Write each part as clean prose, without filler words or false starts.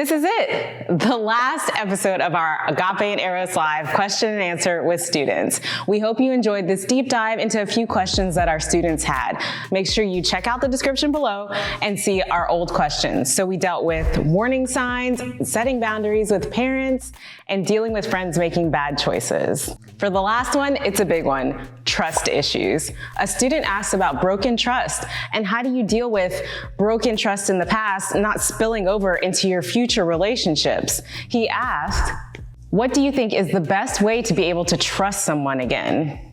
This is it, the last episode of our Agape and Eros Live question and answer with students. We hope you enjoyed this deep dive into a few questions that our students had. Make sure you check out the description below and see our old questions. So we dealt with warning signs, setting boundaries with parents, and dealing with friends making bad choices. For the last one, it's a big one, trust issues. A student asked about broken trust and how do you deal with broken trust in the past not spilling over into your future relationships. He asked, what do you think is the best way to be able to trust someone again?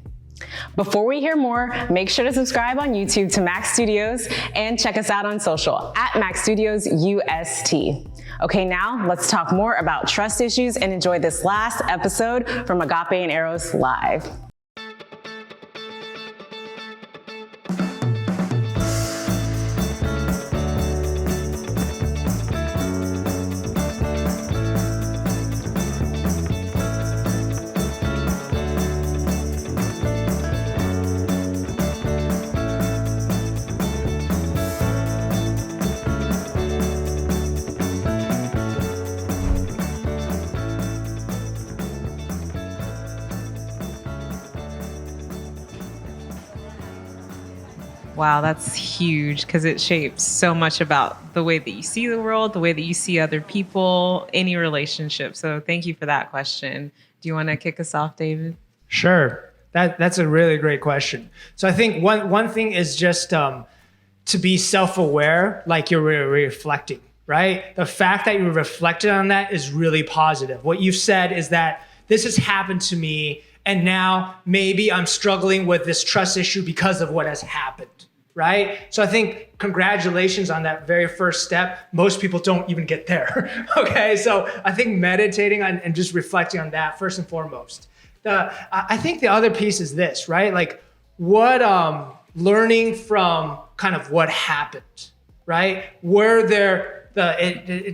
Before we hear more, make sure to subscribe on YouTube to Max Studios and check us out on social at Max Studios UST. Okay, now let's talk more about trust issues and enjoy this last episode from Agape and Eros Live. Wow, that's huge because it shapes so much about the way that you see the world, the way that you see other people, any relationship. So thank you for that question. Do you want to kick us off, David? Sure. That's a really great question. So I think one thing is just to be self-aware, like you're reflecting, right? The fact that you reflected on that is really positive. What you've said is that this has happened to me, and now maybe I'm struggling with this trust issue because of what has happened, right? So I think congratulations on that very first step. Most people don't even get there, okay? So I think meditating on and just reflecting on that first and foremost. I think the other piece is this, right? Like what learning from kind of what happened, right? Were there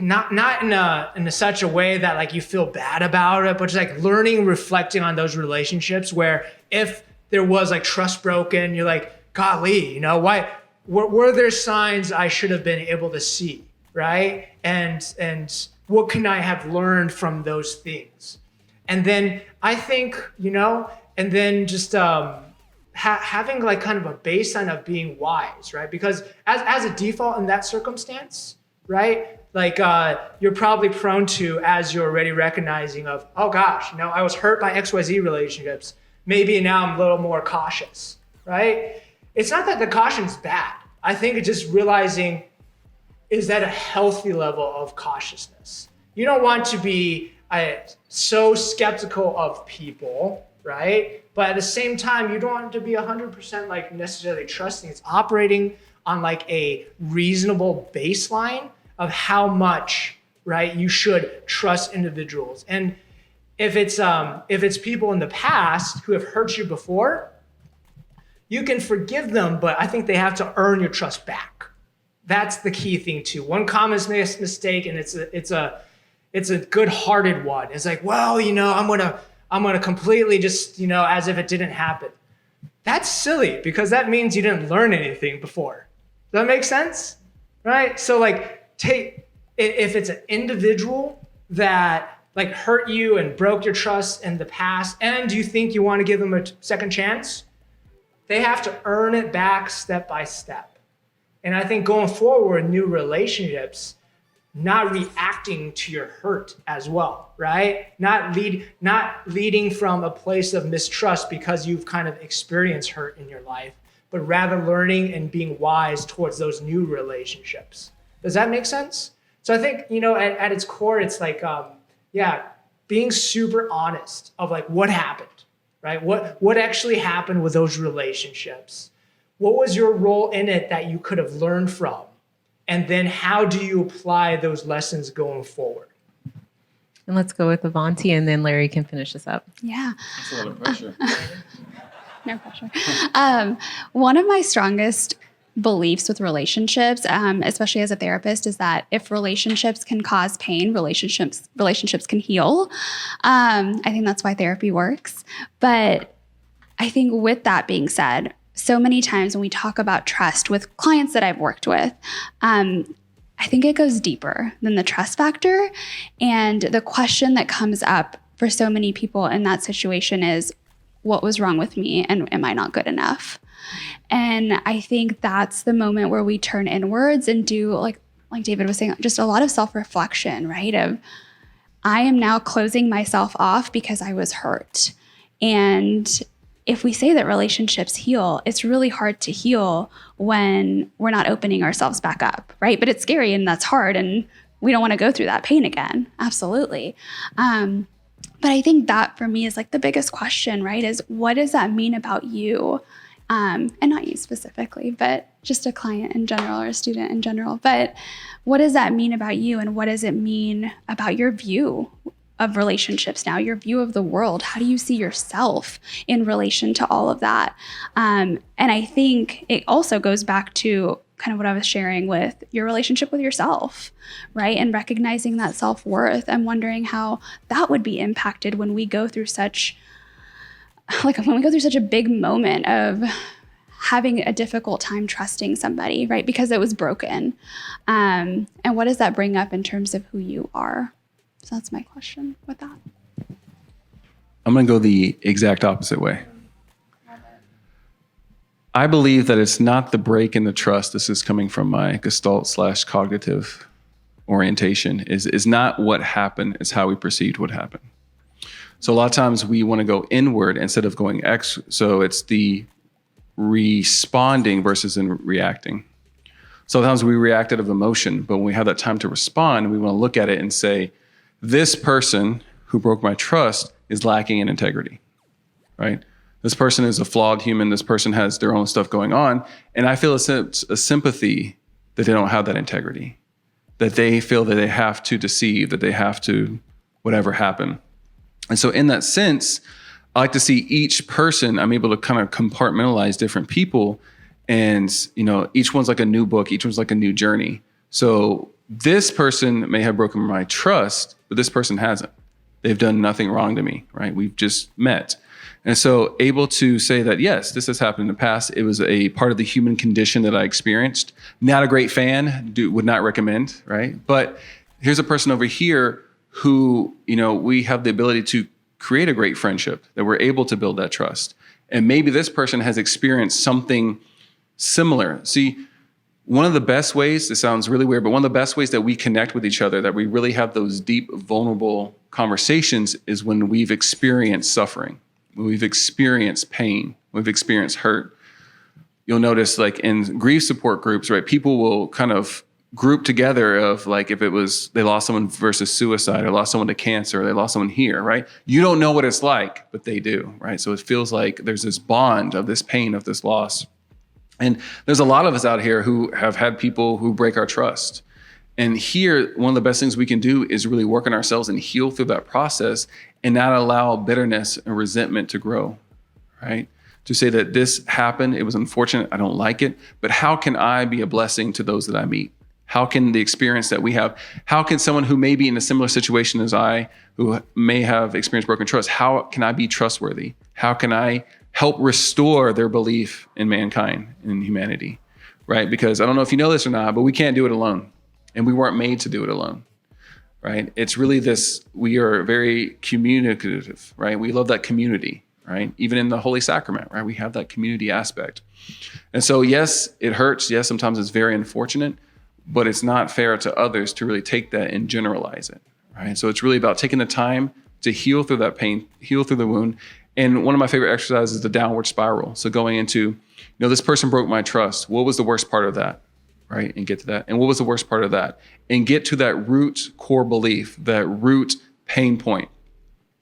not in such a way that like you feel bad about it, but just like learning, reflecting on those relationships where if there was like trust broken, you're like, golly, you know, why were there signs I should have been able to see, right? And what can I have learned from those things? And then I think, you know, and then just having like kind of a baseline of being wise, right? Because as a default in that circumstance, right? Like you're probably prone to, as you're already recognizing of, oh gosh, you know, I was hurt by XYZ relationships. Maybe now I'm a little more cautious, right? It's not that the caution's bad. I think it's just realizing, is that a healthy level of cautiousness? You don't want to be so skeptical of people, right? But at the same time, you don't want to be 100% like necessarily trusting. It's operating on like a reasonable baseline of how much, right, you should trust individuals. And if it's people in the past who have hurt you before, you can forgive them, but I think they have to earn your trust back. That's the key thing too. One common mistake, and it's a good-hearted one. It's like, well, you know, I'm gonna completely just, you know, as if it didn't happen. That's silly because that means you didn't learn anything before. Does that make sense? Right? So like if it's an individual that like hurt you and broke your trust in the past, and you think you want to give them a second chance, they have to earn it back step by step. And I think going forward, new relationships, not reacting to your hurt as well, right? Not leading from a place of mistrust because you've kind of experienced hurt in your life, but rather learning and being wise towards those new relationships. Does that make sense? So I think, you know, at its core, it's like, being super honest of like what happened, right? What actually happened with those relationships? What was your role in it that you could have learned from? And then how do you apply those lessons going forward? And let's go with Avanti, and then Larry can finish us up. Yeah. That's a lot of pressure. No pressure. One of my strongest beliefs with relationships, especially as a therapist, is that if relationships can cause pain, relationships can heal. I think that's why therapy works. But I think with that being said, so many times when we talk about trust with clients that I've worked with, I I think it goes deeper than the trust factor. And the question that comes up for so many people in that situation is, what was wrong with me? And am I not good enough? And I think that's the moment where we turn inwards and do, like David was saying, just a lot of self-reflection, right? Of, I am now closing myself off because I was hurt. And if we say that relationships heal, it's really hard to heal when we're not opening ourselves back up, right? But it's scary and that's hard, and we don't want to go through that pain again. Absolutely. But I think that for me is like the biggest question, right? Is what does that mean about you? And not you specifically, but just a client in general or a student in general. But what does that mean about you? And what does it mean about your view of relationships now, your view of the world? How do you see yourself in relation to all of that? And I think it also goes back to kind of what I was sharing with your relationship with yourself, right? And recognizing that self-worth. I'm wondering how that would be impacted when we go through such a big moment of having a difficult time trusting somebody, right? Because it was broken. And what does that bring up in terms of who you are? So that's my question with that. I'm going to go the exact opposite way. I believe that it's not the break in the trust. This is coming from my Gestalt/cognitive orientation, is not what happened, it's how we perceived what happened. So a lot of times we want to go inward instead of going so it's the responding versus in reacting. Sometimes we react out of emotion, but when we have that time to respond, we want to look at it and say, this person who broke my trust is lacking in integrity, right? This person is a flawed human. This person has their own stuff going on. And I feel a sympathy that they don't have that integrity, that they feel that they have to deceive, that they have to whatever happen. And so in that sense, I like to see each person, I'm able to kind of compartmentalize different people. And, each one's like a new book. Each one's like a new journey. So this person may have broken my trust, but this person hasn't. They've done nothing wrong to me, right? We've just met. And so able to say that, yes, this has happened in the past. It was a part of the human condition that I experienced. Not a great fan, would not recommend, right? But here's a person over here who, we have the ability to create a great friendship, that we're able to build that trust. And maybe this person has experienced something similar. See, one of the best ways, this sounds really weird, but one of the best ways that we connect with each other, that we really have those deep, vulnerable conversations is when we've experienced suffering. When we've experienced pain, we've experienced hurt. You'll notice like in grief support groups, right? People will kind of group together of like, if it was, they lost someone versus suicide or lost someone to cancer, or they lost someone here, right? You don't know what it's like, but they do, right? So it feels like there's this bond of this pain, of this loss. And there's a lot of us out here who have had people who break our trust. And here, one of the best things we can do is really work on ourselves and heal through that process and not allow bitterness and resentment to grow, right? To say that this happened, it was unfortunate, I don't like it, but how can I be a blessing to those that I meet? How can the experience that we have, how can someone who may be in a similar situation as I, who may have experienced broken trust, how can I be trustworthy? How can I help restore their belief in mankind, in humanity, right? Because I don't know if you know this or not, but we can't do it alone. And we weren't made to do it alone, right? It's really this, we are very communicative, right? We love that community, right? Even in the Holy Sacrament, right? We have that community aspect. And so, yes, it hurts. Yes, sometimes it's very unfortunate, but it's not fair to others to really take that and generalize it, right? So it's really about taking the time to heal through that pain, heal through the wound. And one of my favorite exercises is the downward spiral. So going into, this person broke my trust. What was the worst part of that? Right? And get to that. And what was the worst part of that? And get to that root core belief, that root pain point,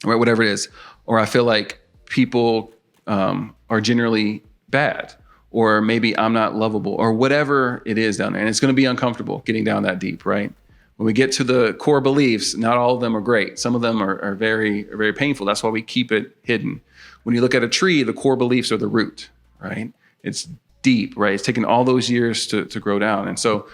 right? Whatever it is. Or I feel like people are generally bad, or maybe I'm not lovable, or whatever it is down there. And it's going to be uncomfortable getting down that deep, right? When we get to the core beliefs, not all of them are great. Some of them are very, very painful. That's why we keep it hidden. When you look at a tree, the core beliefs are the root, right? It's deep, right? It's taken all those years to grow down. And so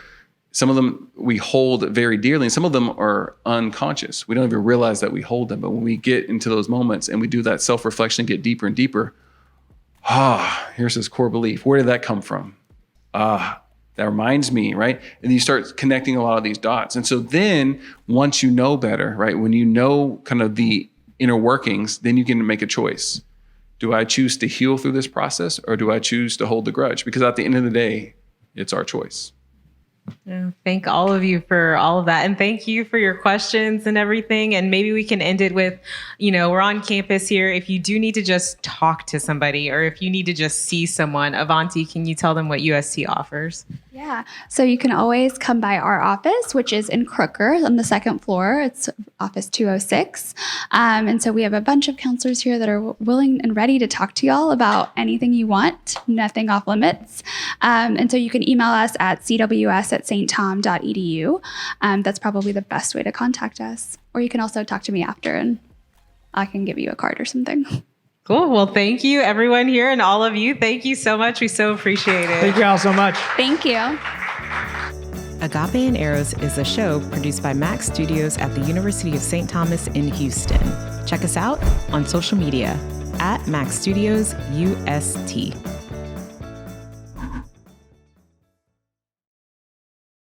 some of them we hold very dearly, and some of them are unconscious. We don't even realize that we hold them. But when we get into those moments and we do that self-reflection, get deeper and deeper, here's this core belief. Where did that come from? That reminds me, right? And you start connecting a lot of these dots. And so then once you know better, right? When you know kind of the inner workings, then you can make a choice. Do I choose to heal through this process, or do I choose to hold the grudge? Because at the end of the day, it's our choice. Yeah, thank all of you for all of that. And thank you for your questions and everything. And maybe we can end it with, we're on campus here. If you do need to just talk to somebody, or if you need to just see someone, Avanti, can you tell them what UST offers? Yeah. So you can always come by our office, which is in Crooker on the second floor. It's office 206. And so we have a bunch of counselors here that are willing and ready to talk to y'all about anything you want, nothing off limits. And so you can email us at cws@sttom.edu. That's probably the best way to contact us. Or you can also talk to me after and I can give you a card or something. Cool. Well, thank you, everyone here, and all of you. Thank you so much. We so appreciate it. Thank you all so much. Thank you. Agape and Eros is a show produced by Max Studios at the University of St. Thomas in Houston. Check us out on social media at Max Studios UST.